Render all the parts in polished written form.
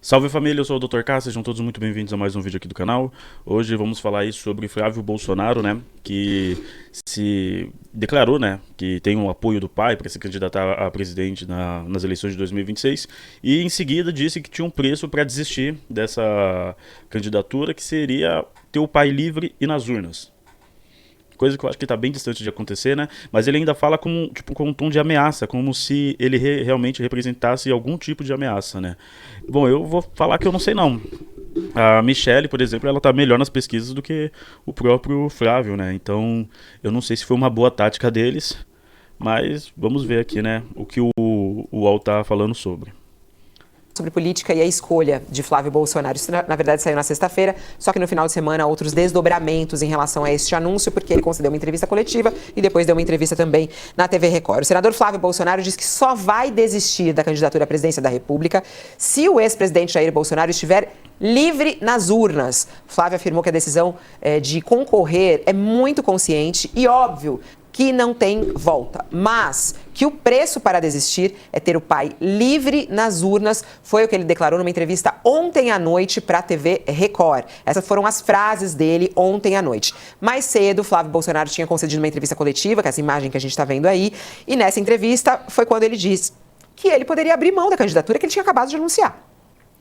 Salve família, eu sou o Dr. K, sejam todos muito bem-vindos a mais um vídeo aqui do canal. Hoje vamos falar aí sobre Flávio Bolsonaro, né, que se declarou, né, que tem um apoio do pai para se candidatar a presidente nas eleições de 2026 e em seguida disse que tinha um preço para desistir dessa candidatura, que seria ter o pai livre e nas urnas. Coisa que eu acho que está bem distante de acontecer, né? Mas ele ainda fala com, tipo, com um tom de ameaça, como se ele realmente representasse algum tipo de ameaça, né? Bom, eu vou falar que eu não sei não. A Michelle, por exemplo, ela tá melhor nas pesquisas do que o próprio Flávio, né? Então, eu não sei se foi uma boa tática deles, mas vamos ver aqui, né, o que o UOL tá falando sobre. Sobre política e a escolha de Flávio Bolsonaro. Isso, na verdade, saiu na sexta-feira, só que no final de semana outros desdobramentos em relação a este anúncio, porque ele concedeu uma entrevista coletiva e depois deu uma entrevista também na TV Record. O senador Flávio Bolsonaro diz que só vai desistir da candidatura à presidência da República se o ex-presidente Jair Bolsonaro estiver livre nas urnas. Flávio afirmou que a decisão de concorrer é muito consciente e óbvio que não tem volta, mas que o preço para desistir é ter o pai livre nas urnas, foi o que ele declarou numa entrevista ontem à noite para a TV Record. Essas foram as frases dele ontem à noite. Mais cedo, Flávio Bolsonaro tinha concedido uma entrevista coletiva, que é essa imagem que a gente está vendo aí, e nessa entrevista foi quando ele disse que ele poderia abrir mão da candidatura que ele tinha acabado de anunciar.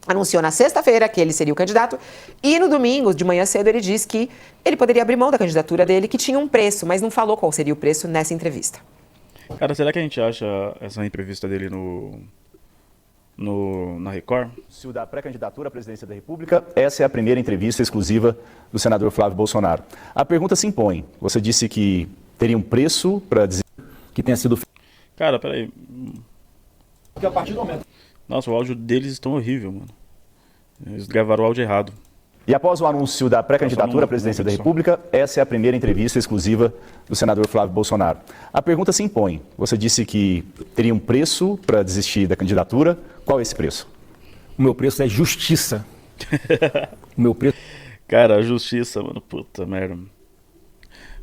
Anunciou na sexta-feira que ele seria o candidato e no domingo, de manhã cedo, ele disse que ele poderia abrir mão da candidatura dele, que tinha um preço, mas não falou qual seria o preço nessa entrevista. Cara, será que a gente acha essa entrevista dele na Record? Se o da pré-candidatura à presidência da República, essa é a primeira entrevista exclusiva do senador Flávio Bolsonaro. A pergunta se impõe. Você disse que teria um preço para dizer que tenha sido... Cara, peraí. Porque a partir do momento... Nossa, o áudio deles estão horrível, mano. Eles gravaram o áudio errado. E após o anúncio da pré-candidatura à presidência da República, essa é a primeira entrevista exclusiva do senador Flávio Bolsonaro. A pergunta se impõe. Você disse que teria um preço para desistir da candidatura. Qual é esse preço? O meu preço é justiça. O meu preço... Cara, a justiça, mano, puta merda.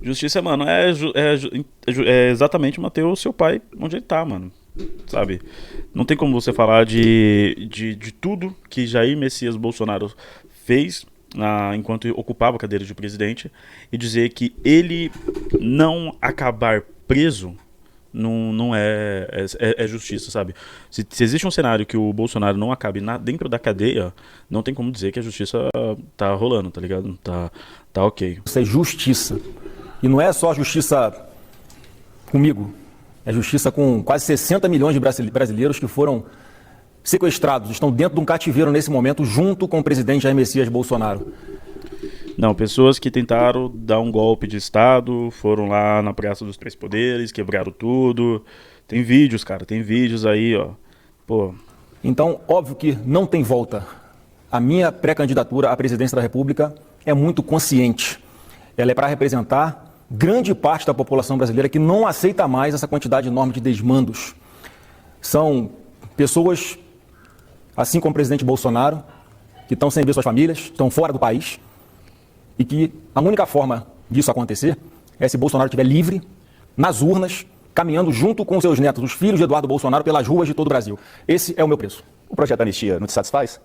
Justiça, mano, é exatamente manter o seu pai onde ele tá, mano. Sabe? Não tem como você falar de tudo que Jair Messias Bolsonaro fez enquanto ocupava a cadeira de presidente e dizer que ele não acabar preso não é justiça, sabe? Se existe um cenário que o Bolsonaro não acabe dentro da cadeia, não tem como dizer que a justiça tá rolando, tá ligado? Tá ok. Isso é justiça. E não é só justiça comigo. É justiça com quase 60 milhões de brasileiros que foram sequestrados, estão dentro de um cativeiro nesse momento, junto com o presidente Jair Messias Bolsonaro. Não, pessoas que tentaram dar um golpe de Estado, foram lá na Praça dos Três Poderes, quebraram tudo. Tem vídeos, cara, tem vídeos aí, ó. Pô. Então, óbvio que não tem volta. A minha pré-candidatura à presidência da República é muito consciente. Ela é para representar grande parte da população brasileira que não aceita mais essa quantidade enorme de desmandos. São pessoas, assim como o presidente Bolsonaro, que estão sem ver suas famílias, estão fora do país, e que a única forma disso acontecer é se Bolsonaro estiver livre, nas urnas, caminhando junto com seus netos, os filhos de Eduardo Bolsonaro, pelas ruas de todo o Brasil. Esse é o meu preço. O projeto da anistia não te satisfaz?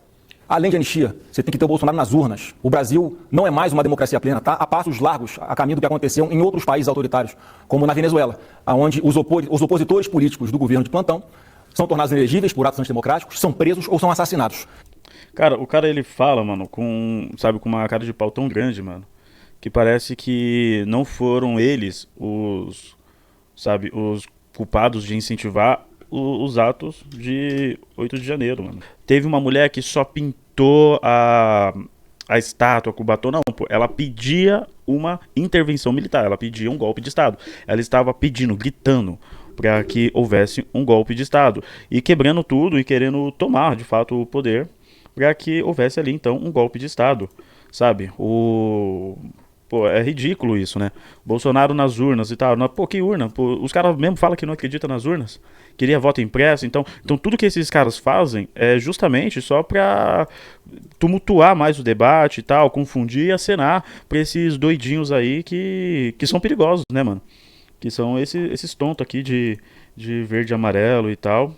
Além de anistia, você tem que ter o Bolsonaro nas urnas. O Brasil não é mais uma democracia plena, tá? A passos largos, a caminho do que aconteceu em outros países autoritários, como na Venezuela, onde os opositores políticos do governo de plantão são tornados inelegíveis por atos antidemocráticos, são presos ou são assassinados. Cara, o cara ele fala, mano, com uma cara de pau tão grande, mano, que parece que não foram eles os culpados de incentivar os atos de 8 de janeiro, mano. Teve uma mulher que só pintou a estátua com o batom, não, pô. Ela pedia uma intervenção militar, ela pedia um golpe de Estado. Ela estava pedindo, gritando, para que houvesse um golpe de Estado. E quebrando tudo e querendo tomar, de fato, o poder, para que houvesse ali, então, um golpe de Estado, sabe? Pô, é ridículo isso, né? Bolsonaro nas urnas e tal. Pô, que urna? Pô, os caras mesmo falam que não acreditam nas urnas. Queria voto impresso. Então tudo que esses caras fazem é justamente só pra tumultuar mais o debate e tal, confundir e acenar pra esses doidinhos aí que são perigosos, né, mano? Que são esses tontos aqui de verde e amarelo e tal.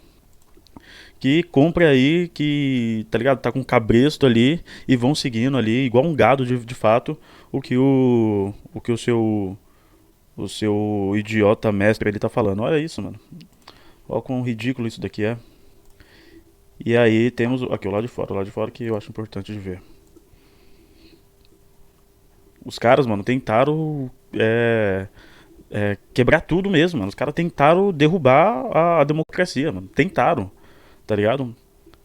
que compre aí, que, tá ligado? Tá com cabresto ali e vão seguindo ali, igual um gado de fato, o que o seu idiota mestre ele tá falando. Olha isso, mano. Olha quão ridículo isso daqui é. E aí temos aqui o lado de fora que eu acho importante de ver. Os caras, mano, tentaram quebrar tudo mesmo, mano. Os caras tentaram derrubar a democracia, mano. Tentaram, tá ligado?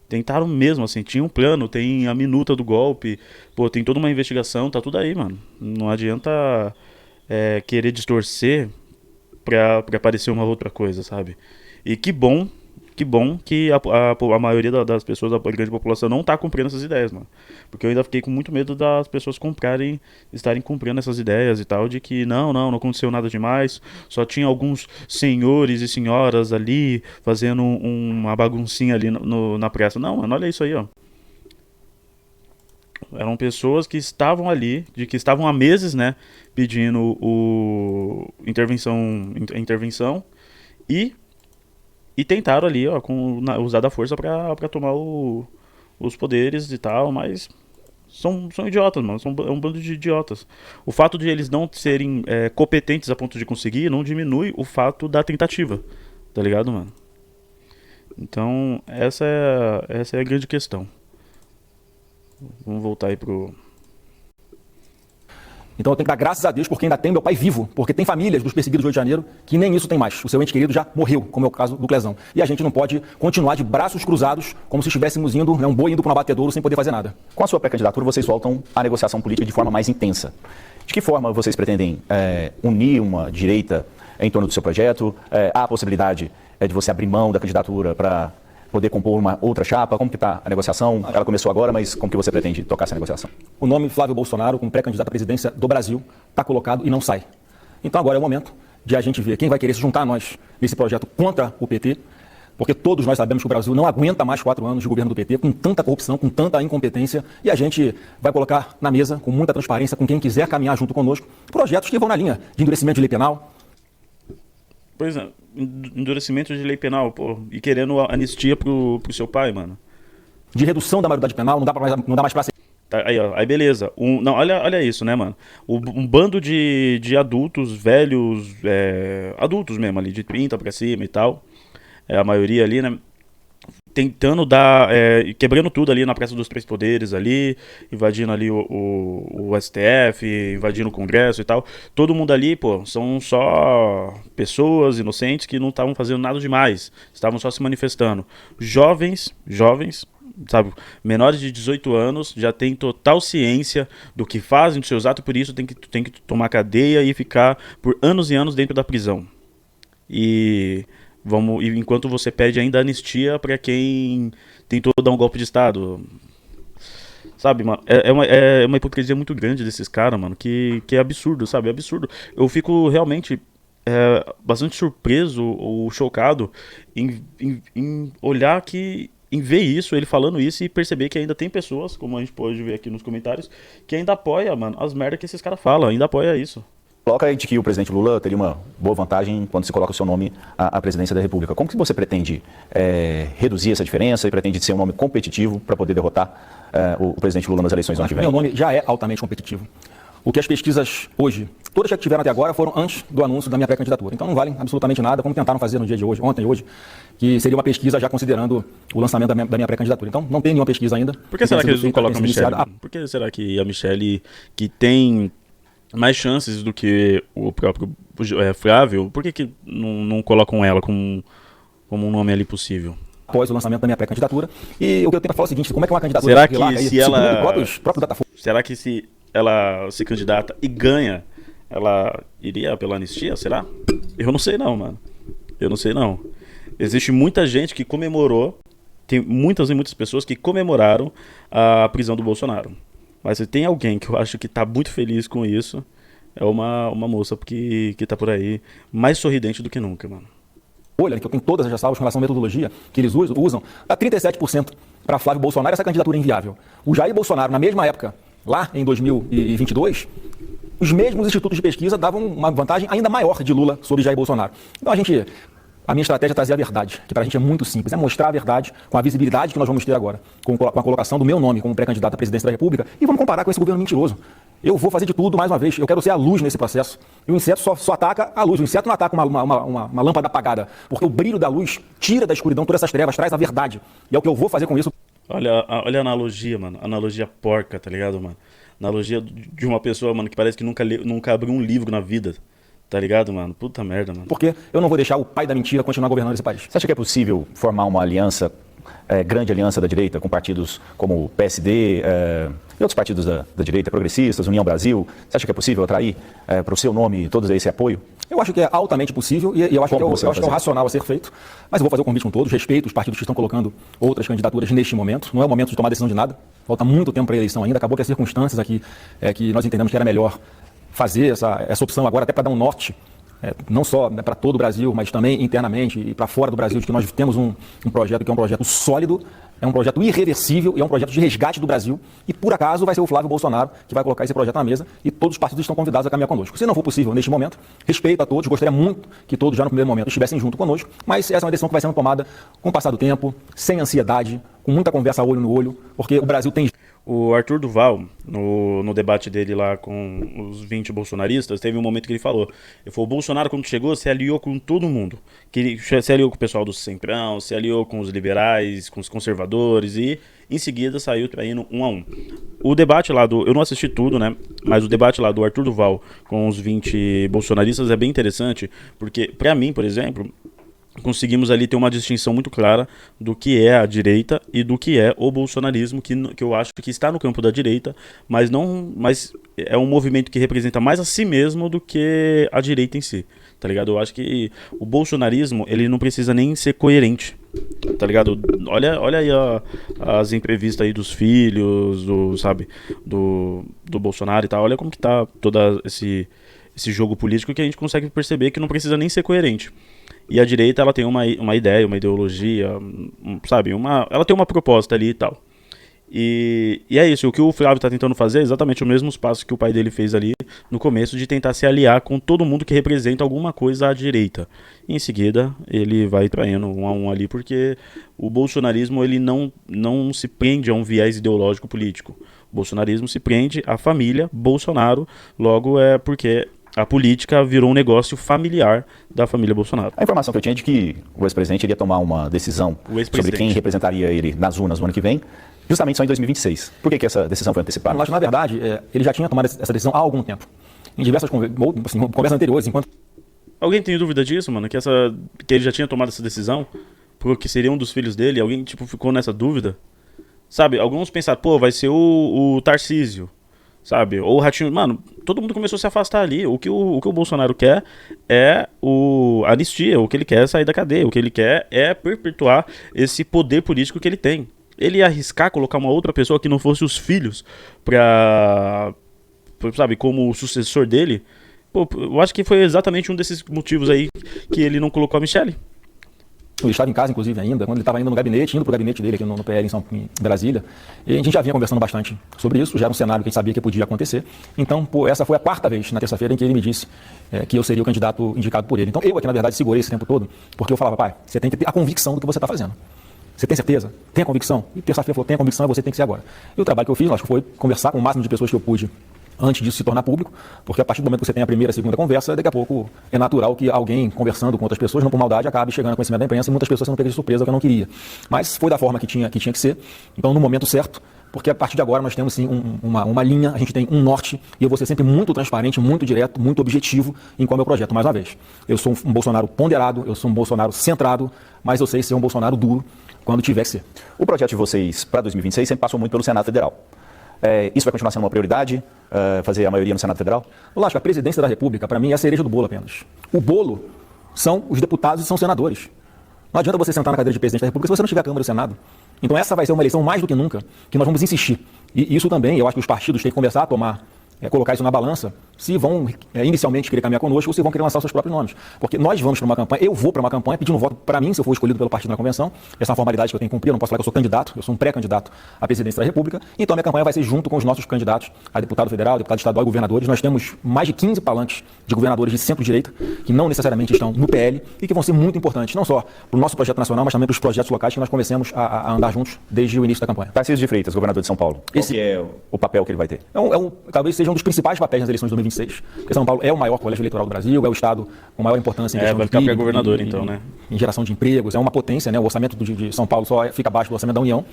Tentaram mesmo, assim. Tinha um plano, tem a minuta do golpe, pô, tem toda uma investigação, tá tudo aí, mano. Não adianta querer distorcer pra parecer uma outra coisa, sabe? E que bom que a maioria das pessoas, a grande população, não tá cumprindo essas ideias, mano. Porque eu ainda fiquei com muito medo das pessoas estarem cumprindo essas ideias e tal, de que não aconteceu nada demais, só tinha alguns senhores e senhoras ali fazendo uma baguncinha ali na praça. Não, mano, olha isso aí, ó. Eram pessoas que estavam ali, que estavam há meses, né, pedindo intervenção e tentaram ali, ó, usar da força pra tomar os poderes e tal, mas são idiotas, mano, é um bando de idiotas. O fato de eles não serem competentes a ponto de conseguir não diminui o fato da tentativa, tá ligado, mano? Então, essa é a grande questão. Vamos voltar aí pro... Então eu tenho que dar graças a Deus porque ainda tem meu pai vivo, porque tem famílias dos perseguidos do Rio de Janeiro que nem isso tem mais. O seu ente querido já morreu, como é o caso do Clezão. E a gente não pode continuar de braços cruzados como se estivéssemos indo, um boi indo para um abatedouro sem poder fazer nada. Com a sua pré-candidatura, vocês voltam à negociação política de forma mais intensa. De que forma vocês pretendem unir uma direita em torno do seu projeto? Há a possibilidade de você abrir mão da candidatura para poder compor uma outra chapa? Como que está a negociação? Ela começou agora, mas como que você pretende tocar essa negociação? O nome Flávio Bolsonaro, como pré-candidato à presidência do Brasil, está colocado e não sai. Então agora é o momento de a gente ver quem vai querer se juntar a nós nesse projeto contra o PT, porque todos nós sabemos que o Brasil não aguenta mais 4 anos de governo do PT, com tanta corrupção, com tanta incompetência, e a gente vai colocar na mesa, com muita transparência, com quem quiser caminhar junto conosco, projetos que vão na linha de endurecimento de lei penal. Pois é, endurecimento de lei penal, pô, e querendo anistia pro seu pai, mano. De redução da maioridade penal, não dá mais pra ser. Tá, aí, ó, aí beleza. Não, olha isso, né, mano? Um bando de adultos, velhos, adultos mesmo ali, de 30 pra cima e tal, a maioria ali, né, tentando quebrando tudo ali na Praça dos Três Poderes ali, invadindo ali o STF, invadindo o Congresso e tal. Todo mundo ali, pô, são só pessoas inocentes que não estavam fazendo nada demais, estavam só se manifestando. Jovens, sabe, menores de 18 anos já têm total ciência do que fazem, dos seus atos, por isso tem que tomar cadeia e ficar por anos e anos dentro da prisão. Enquanto você pede ainda anistia pra quem tentou dar um golpe de Estado. Sabe, mano, é uma hipocrisia muito grande desses caras, mano, que é absurdo, sabe, é absurdo. Eu fico realmente bastante surpreso ou chocado em olhar em ver isso, ele falando isso e perceber que ainda tem pessoas, como a gente pode ver aqui nos comentários, que ainda apoia, mano, as merdas que esses caras falam, ainda apoia isso. Coloca aí de que o presidente Lula teria uma boa vantagem quando se coloca o seu nome à presidência da República. Como que você pretende reduzir essa diferença e pretende ser um nome competitivo para poder derrotar o presidente Lula nas eleições do ano que vem? Meu nome já é altamente competitivo. O que as pesquisas hoje, todas que tiveram até agora, foram antes do anúncio da minha pré-candidatura. Então não valem absolutamente nada, como tentaram fazer no dia de hoje, ontem e hoje, que seria uma pesquisa já considerando o lançamento da minha pré-candidatura. Então não tem nenhuma pesquisa ainda. Por que será que eles não colocam a Michelle? Por que será que a Michelle, que tem mais chances do que o próprio Flávio, por que não colocam ela como um nome ali possível? Após o lançamento da minha pré-candidatura. E o que eu tenho para falar é o seguinte, como é que uma candidatura... Será que se ela... próprio Datafolha... Será que se ela se candidata e ganha, ela iria pela anistia, será? Eu não sei não, mano. Eu não sei não. Existe muita gente que comemorou, tem muitas e muitas pessoas que comemoraram a prisão do Bolsonaro. Mas se tem alguém que eu acho que tá muito feliz com isso, é uma moça que tá por aí mais sorridente do que nunca, mano. Olha, que eu tenho todas as ressalvas com relação à metodologia que eles usam, dá 37% para Flávio Bolsonaro, essa candidatura é inviável. O Jair Bolsonaro, na mesma época, lá em 2022, os mesmos institutos de pesquisa davam uma vantagem ainda maior de Lula sobre Jair Bolsonaro. Então a gente A minha estratégia é trazer a verdade, que para a gente é muito simples, é mostrar a verdade com a visibilidade que nós vamos ter agora, com a colocação do meu nome como pré-candidato à presidência da República, e vamos comparar com esse governo mentiroso. Eu vou fazer de tudo, mais uma vez, eu quero ser a luz nesse processo. E o inseto só ataca a luz, o inseto não ataca uma lâmpada apagada, porque o brilho da luz tira da escuridão todas essas trevas, traz a verdade. E é o que eu vou fazer com isso. Olha a analogia, mano. Analogia porca, tá ligado, mano? Analogia de uma pessoa, mano, que parece que nunca abriu um livro na vida. Tá ligado, mano? Puta merda, mano. Porque eu não vou deixar o pai da mentira continuar governando esse país. Você acha que é possível formar uma aliança, grande aliança da direita, com partidos como o PSD e outros partidos da direita, progressistas, União Brasil? Você acha que é possível atrair para o seu nome todo esse apoio? Eu acho que é altamente possível e eu acho que é o racional a ser feito. Mas eu vou fazer o convite com todos, respeito os partidos que estão colocando outras candidaturas neste momento. Não é o momento de tomar decisão de nada. Falta muito tempo para a eleição ainda. Acabou que as circunstâncias aqui que nós entendemos que era melhor fazer essa opção agora, até para dar um norte, não só para todo o Brasil, mas também internamente e para fora do Brasil, de que nós temos um projeto que é um projeto sólido, é um projeto irreversível e é um projeto de resgate do Brasil. E por acaso vai ser o Flávio Bolsonaro que vai colocar esse projeto na mesa e todos os partidos estão convidados a caminhar conosco. Se não for possível neste momento, respeito a todos, gostaria muito que todos já no primeiro momento estivessem junto conosco, mas essa é uma decisão que vai sendo tomada com o passar do tempo, sem ansiedade, com muita conversa olho no olho, porque o Brasil tem... O Arthur Duval, no debate dele lá com os 20 bolsonaristas, teve um momento que ele falou: o Bolsonaro, quando chegou, se aliou com todo mundo. Se aliou com o pessoal do Centrão, se aliou com os liberais, com os conservadores e, em seguida, saiu traindo 1 a 1. O debate lá eu não assisti tudo, né? Mas o debate lá do Arthur Duval com os 20 bolsonaristas é bem interessante, porque, pra mim, por exemplo, conseguimos ali ter uma distinção muito clara do que é a direita e do que é o bolsonarismo, que eu acho que está no campo da direita, mas é um movimento que representa mais a si mesmo do que a direita em si, tá ligado? Eu acho que o bolsonarismo, ele não precisa nem ser coerente, tá ligado? Olha aí as entrevistas aí dos filhos, do Bolsonaro e tal, olha como que tá todo esse jogo político, que a gente consegue perceber que não precisa nem ser coerente. E a direita, ela tem uma ideia, uma ideologia, sabe? Ela tem uma proposta ali e tal. E é isso, o que o Flávio está tentando fazer é exatamente o mesmo passo que o pai dele fez ali no começo, de tentar se aliar com todo mundo que representa alguma coisa à direita. E em seguida, ele vai traindo 1 a 1 ali, porque o bolsonarismo, ele não se prende a um viés ideológico político. O bolsonarismo se prende à família Bolsonaro, logo é porque a política virou um negócio familiar da família Bolsonaro. A informação que eu tinha é de que o ex-presidente iria tomar uma decisão sobre quem representaria ele nas urnas no ano que vem, justamente só em 2026. Por que essa decisão foi antecipada? Eu acho que, na verdade, ele já tinha tomado essa decisão há algum tempo. Em diversas conversas anteriores, enquanto... Alguém tem dúvida disso, mano? Que ele já tinha tomado essa decisão? Porque seria um dos filhos dele? Alguém, ficou nessa dúvida? Sabe, alguns pensaram, pô, vai ser o Tarcísio. Sabe? Ou o Ratinho. Mano, todo mundo começou a se afastar ali. O que o Bolsonaro quer é a anistia. O que ele quer é sair da cadeia. O que ele quer é perpetuar esse poder político que ele tem. Ele ia arriscar colocar uma outra pessoa que não fosse os filhos sabe, como o sucessor dele. Pô, eu acho que foi exatamente um desses motivos aí que ele não colocou a Michelle. Ele estava em casa, inclusive, ainda, quando ele estava indo pro gabinete dele aqui no PL em Brasília. E a gente já vinha conversando bastante sobre isso, já era um cenário que a gente sabia que podia acontecer. Então, essa foi a 4ª vez, na terça-feira, em que ele me disse que eu seria o candidato indicado por ele. Então, eu aqui, na verdade, segurei esse tempo todo, porque eu falava, pai, você tem que ter a convicção do que você está fazendo. Você tem certeza? Tem a convicção? E terça-feira falou, tem a convicção e você tem que ser agora. E o trabalho que eu fiz, acho que foi conversar com o máximo de pessoas que eu pude antes disso se tornar público, porque a partir do momento que você tem a primeira, a segunda conversa, daqui a pouco é natural que alguém conversando com outras pessoas, não por maldade, acabe chegando a conhecimento da imprensa e muitas pessoas sendo pegas de surpresa, que eu não queria. Mas foi da forma que tinha que ser, então no momento certo, porque a partir de agora nós temos sim uma linha, a gente tem um norte, e eu vou ser sempre muito transparente, muito direto, muito objetivo em qual é o meu projeto. Mais uma vez, eu sou um Bolsonaro ponderado, eu sou um Bolsonaro centrado, mas eu sei ser um Bolsonaro duro quando tiver que ser. O projeto de vocês para 2026 sempre passou muito pelo Senado Federal. Isso vai continuar sendo uma prioridade, fazer a maioria no Senado Federal? Lógico, a presidência da República, para mim, é a cereja do bolo apenas. O bolo são os deputados e são senadores. Não adianta você sentar na cadeira de presidente da República se você não tiver a Câmara e o Senado. Então essa vai ser uma eleição mais do que nunca, que nós vamos insistir. E isso também, eu acho que os partidos têm que começar a colocar isso na balança, se vão inicialmente querer caminhar conosco ou se vão querer lançar os seus próprios nomes. Porque nós vamos para uma campanha, eu vou para uma campanha pedindo voto para mim, se eu for escolhido pelo partido na convenção. Essa é uma formalidade que eu tenho que cumprir, eu não posso falar que eu sou candidato, eu sou um pré-candidato à presidência da República. Então a minha campanha vai ser junto com os nossos candidatos a deputado federal, deputado estadual e governadores. Nós temos mais de 15 palanques de governadores de centro-direita, que não necessariamente estão no PL e que vão ser muito importantes, não só para o nosso projeto nacional, mas também para os projetos locais que nós comecemos a andar juntos desde o início da campanha. Tarcísio de Freitas, governador de São Paulo. Esse é o papel que ele vai ter? Talvez seja um dos principais papéis nas eleições de 2026, porque São Paulo é o maior colégio eleitoral do Brasil, é o estado com maior importância em questão vai de ficar PIB, pré-governador, então, né? Em geração de empregos, é uma potência, né? O orçamento de São Paulo só fica abaixo do orçamento da União.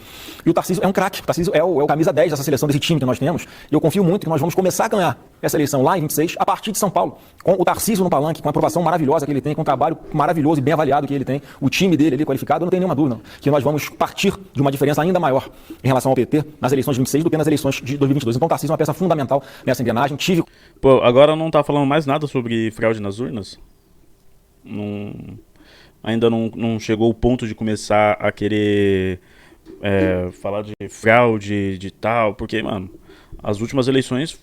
E o Tarcísio é um craque, o Tarcísio é o camisa 10 dessa seleção, desse time que nós temos, e eu confio muito que nós vamos começar a ganhar essa eleição lá em 26, a partir de São Paulo, com o Tarcísio no palanque, com a aprovação maravilhosa que ele tem, com o trabalho maravilhoso e bem avaliado que ele tem, o time dele ali qualificado, eu não tenho nenhuma dúvida que nós vamos partir de uma diferença ainda maior em relação ao PT nas eleições de 26 do que nas eleições de 2022. Então o Tarcísio é uma peça fundamental nessa engrenagem. Pô, agora não tá falando mais nada sobre fraude nas urnas? Ainda não chegou o ponto de começar a querer falar de fraude, de tal, porque, mano, as últimas eleições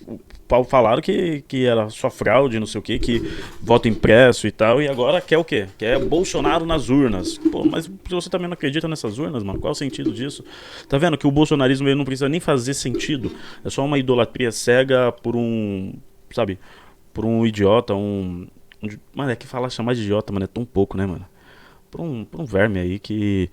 falaram que era só fraude, não sei o que voto impresso e tal, e agora quer o quê? Quer Bolsonaro nas urnas. Pô, mas você também não acredita nessas urnas, mano? Qual é o sentido disso? Tá vendo que o bolsonarismo ele não precisa nem fazer sentido, é só uma idolatria cega por um, sabe, por um idiota, mano, é que chamar de idiota, mano, é tão pouco, né, mano? Por um verme aí que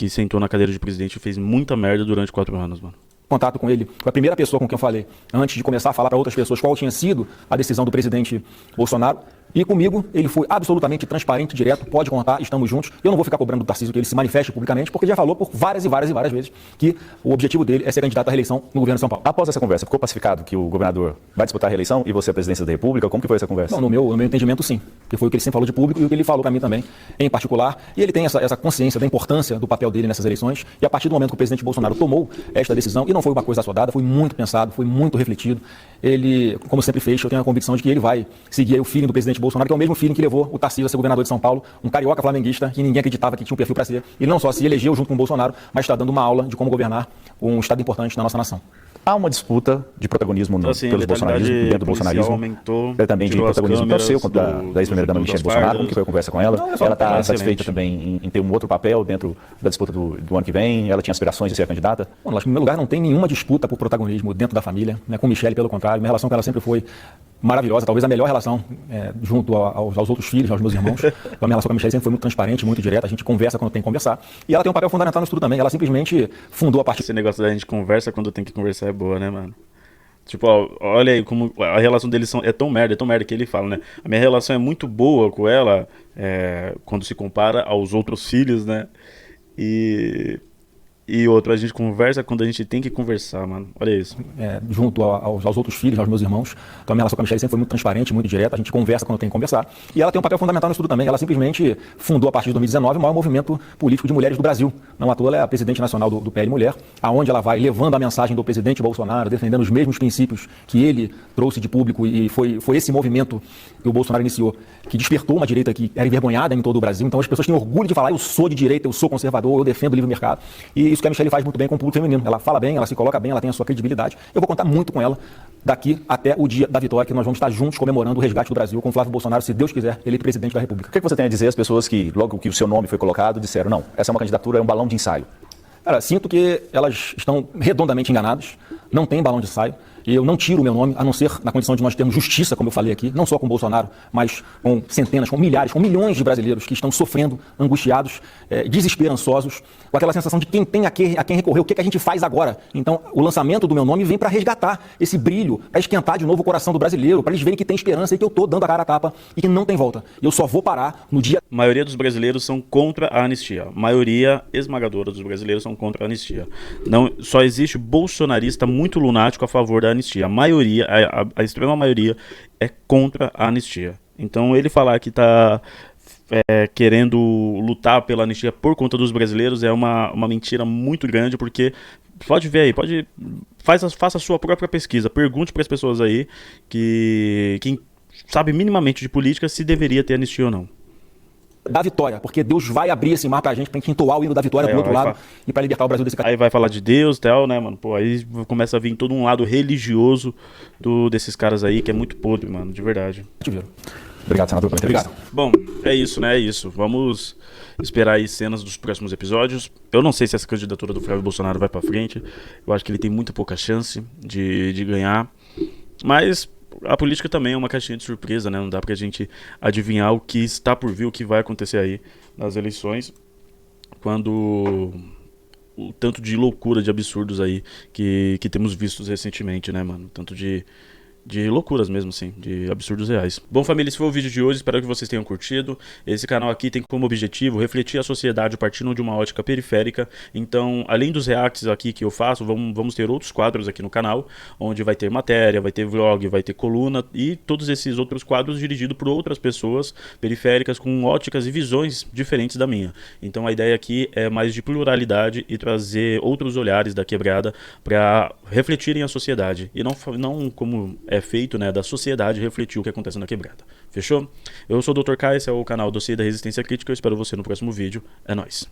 sentou na cadeira de presidente e fez muita merda durante 4 anos, mano. Contato com ele, foi a primeira pessoa com quem eu falei, antes de começar a falar para outras pessoas qual tinha sido a decisão do presidente Bolsonaro. E comigo, ele foi absolutamente transparente, direto, pode contar, estamos juntos. Eu não vou ficar cobrando do Tarcísio que ele se manifeste publicamente, porque ele já falou por várias vezes que o objetivo dele é ser candidato à reeleição no governo de São Paulo. Após essa conversa, ficou pacificado que o governador vai disputar a reeleição e você a presidência da República? Como que foi essa conversa? Não, no meu entendimento, sim. Que foi o que ele sempre falou de público e o que ele falou para mim também, em particular. E ele tem essa consciência da importância do papel dele nessas eleições. E a partir do momento que o presidente Bolsonaro tomou esta decisão, e não foi uma coisa assodada, foi muito pensado, foi muito refletido, ele, como sempre fez, eu tenho a convicção de que ele vai seguir o feeling do presidente Bolsonaro, que é o mesmo feeling que levou o Tarcísio a ser governador de São Paulo, um carioca flamenguista que ninguém acreditava que tinha um perfil para ser. Ele não só se elegeu junto com o Bolsonaro, mas está dando uma aula de como governar um estado importante na nossa nação. Há uma disputa de protagonismo pelos bolsonarismo, dentro do bolsonarismo. Aumentou, também de protagonismo tanto seu quanto da ex-primeira-dama Michelle Bolsonaro. Como que foi a conversa com ela? Ela está satisfeita também em ter um outro papel dentro da disputa do ano que vem? Ela tinha aspirações de ser a candidata? Bom, em primeiro lugar, não tem nenhuma disputa por protagonismo dentro da família, né? Com Michelle, pelo contrário, minha relação com ela sempre foi maravilhosa, talvez a melhor relação junto aos outros filhos, aos meus irmãos. A minha relação com a Michelle sempre foi muito transparente, muito direta, a gente conversa quando tem que conversar. E ela tem um papel fundamental nisso tudo também. Ela simplesmente fundou a partir... Esse negócio da gente conversa quando tem que conversar é boa, né, mano? Tipo, ó, olha aí como a relação deles é tão merda que ele fala, né? A minha relação é muito boa com ela quando se compara aos outros filhos, né? E outro, a gente conversa quando a gente tem que conversar, mano. Olha isso. Junto aos outros filhos, aos meus irmãos. Então a minha relação com a Michelle sempre foi muito transparente, muito direta. A gente conversa quando tem que conversar. E ela tem um papel fundamental nisso tudo também. Ela simplesmente fundou, a partir de 2019, o maior movimento político de mulheres do Brasil. Não à toa, ela é a presidente nacional do PL Mulher, aonde ela vai levando a mensagem do presidente Bolsonaro, defendendo os mesmos princípios que ele trouxe de público. E foi esse movimento que o Bolsonaro iniciou, que despertou uma direita que era envergonhada em todo o Brasil. Então as pessoas têm orgulho de falar, eu sou de direita, eu sou conservador, eu defendo o livre mercado. E isso que a Michelle faz muito bem com o público feminino. Ela fala bem, ela se coloca bem, ela tem a sua credibilidade. Eu vou contar muito com ela daqui até o dia da vitória, que nós vamos estar juntos comemorando o resgate do Brasil com o Flávio Bolsonaro, se Deus quiser, eleito presidente da República. O que você tem a dizer às pessoas que, logo que o seu nome foi colocado, disseram, não, essa é uma candidatura, é um balão de ensaio? Cara, sinto que elas estão redondamente enganadas, não tem balão de ensaio. E eu não tiro o meu nome, a não ser na condição de nós termos justiça, como eu falei aqui, não só com o Bolsonaro, mas com centenas, com milhares, com milhões de brasileiros que estão sofrendo, angustiados, desesperançosos, com aquela sensação de quem tem a quem recorrer, o que a gente faz agora. Então, o lançamento do meu nome vem para resgatar esse brilho, para esquentar de novo o coração do brasileiro, para eles verem que tem esperança e que eu estou dando a cara a tapa e que não tem volta. Eu só vou parar no dia... A maioria dos brasileiros são contra a anistia. A maioria esmagadora dos brasileiros são contra a anistia. Não, só existe bolsonarista muito lunático a favor da anistia. A maioria, a extrema maioria é contra a anistia. Então ele falar que está querendo lutar pela anistia por conta dos brasileiros é uma mentira muito grande, porque pode ver aí, faça a sua própria pesquisa, pergunte para as pessoas aí quem sabe minimamente de política se deveria ter anistia ou não. da vitória, porque Deus vai abrir esse mar pra gente entoar o hino da vitória do outro lado e pra libertar o Brasil desse cara. Aí vai falar de Deus e tal, né, mano? Pô, aí começa a vir todo um lado religioso desses caras aí, que é muito podre, mano, de verdade. Obrigado, senador, pela entrevista. Bom, é isso, né? É isso. Vamos esperar aí cenas dos próximos episódios. Eu não sei se essa candidatura do Flávio Bolsonaro vai pra frente. Eu acho que ele tem muito pouca chance de ganhar. Mas a política também é uma caixinha de surpresa, né? Não dá pra gente adivinhar o que está por vir, o que vai acontecer aí nas eleições. Quando o tanto de loucura, de absurdos aí que temos vistos recentemente, né, mano? Tanto de loucuras mesmo, assim, de absurdos reais. Bom, família, esse foi o vídeo de hoje, espero que vocês tenham curtido. Esse canal aqui tem como objetivo refletir a sociedade partindo de uma ótica periférica. Então, além dos reacts aqui que eu faço, vamos ter outros quadros aqui no canal, onde vai ter matéria, vai ter vlog, vai ter coluna e todos esses outros quadros dirigidos por outras pessoas periféricas com óticas e visões diferentes da minha. Então, a ideia aqui é mais de pluralidade e trazer outros olhares da quebrada para refletirem a sociedade e não como é feito, né, da sociedade refletir o que acontece na quebrada. Fechou? Eu sou o Dr. Kai, esse é o canal Dossiê da Resistência Crítica, eu espero você no próximo vídeo. É nóis.